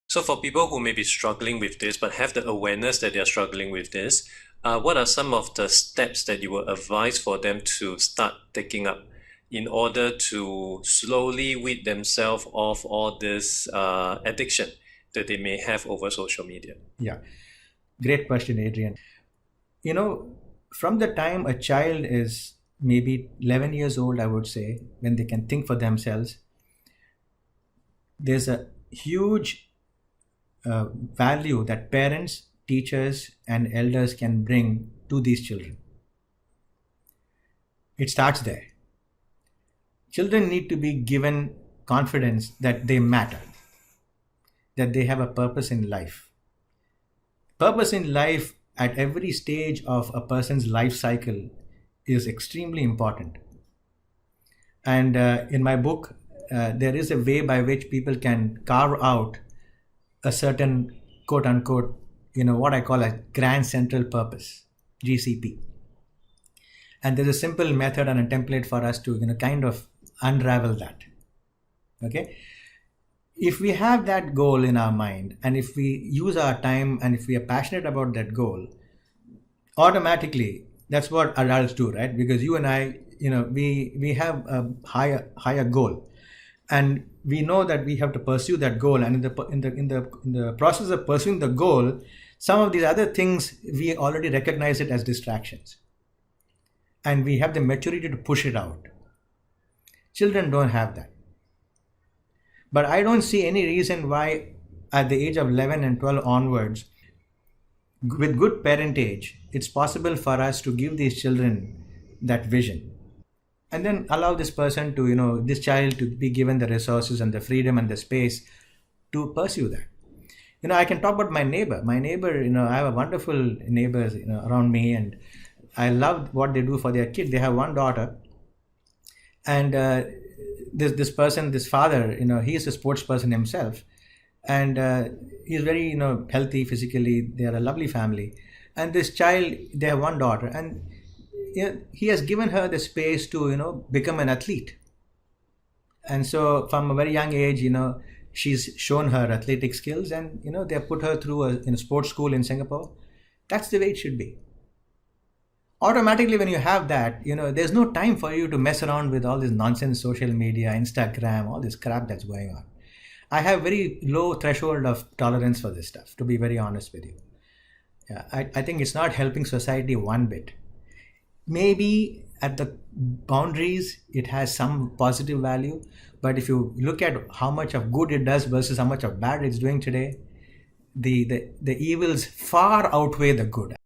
So for people who may be struggling with this but have the awareness that they're struggling with this, what are some of the steps that you will advise for them to start taking up in order to slowly weed themselves off all this addiction that they may have over social media? Yeah, great question, Adrian. You know, from the time a child is maybe 11 years old, I would say, when they can think for themselves, there's a huge value that parents, teachers, and elders can bring to these children. It starts there. Children need to be given confidence that they matter, that they have a purpose in life. Purpose in life at every stage of a person's life cycle is extremely important. And in my book, there is a way by which people can carve out a certain quote unquote, what I call a grand central purpose, GCP. And there's a simple method and a template for us to, kind of unravel that. Okay. If we have that goal in our mind, and if we use our time, and if we are passionate about that goal, automatically that's what adults do, right? Because you and I, we have a higher goal, and we know that we have to pursue that goal. And in the process of pursuing the goal, some of these other things we already recognize it as distractions, and we have the maturity to push it out. Children don't have that. But I don't see any reason why at the age of 11 and 12 onwards, with good parentage, it's possible for us to give these children that vision. And then allow this person to, this child to be given the resources and the freedom and the space to pursue that. I can talk about my neighbor. My neighbor, I have a wonderful neighbors, around me, and I love what they do for their kid. They have one daughter, and this person, this father, he is a sports person himself, and he's very healthy physically. They are a lovely family, and this child, they have one daughter, and he has given her the space to become an athlete. And so from a very young age, she's shown her athletic skills, and they have put her through a sports school in Singapore. That's the way it should be. Automatically, when you have that, there's no time for you to mess around with all this nonsense, social media, Instagram, all this crap that's going on. I have very low threshold of tolerance for this stuff, to be very honest with you. Yeah, I think it's not helping society one bit. Maybe at the boundaries it has some positive value, but if you look at how much of good it does versus how much of bad it's doing today, the evils far outweigh the good.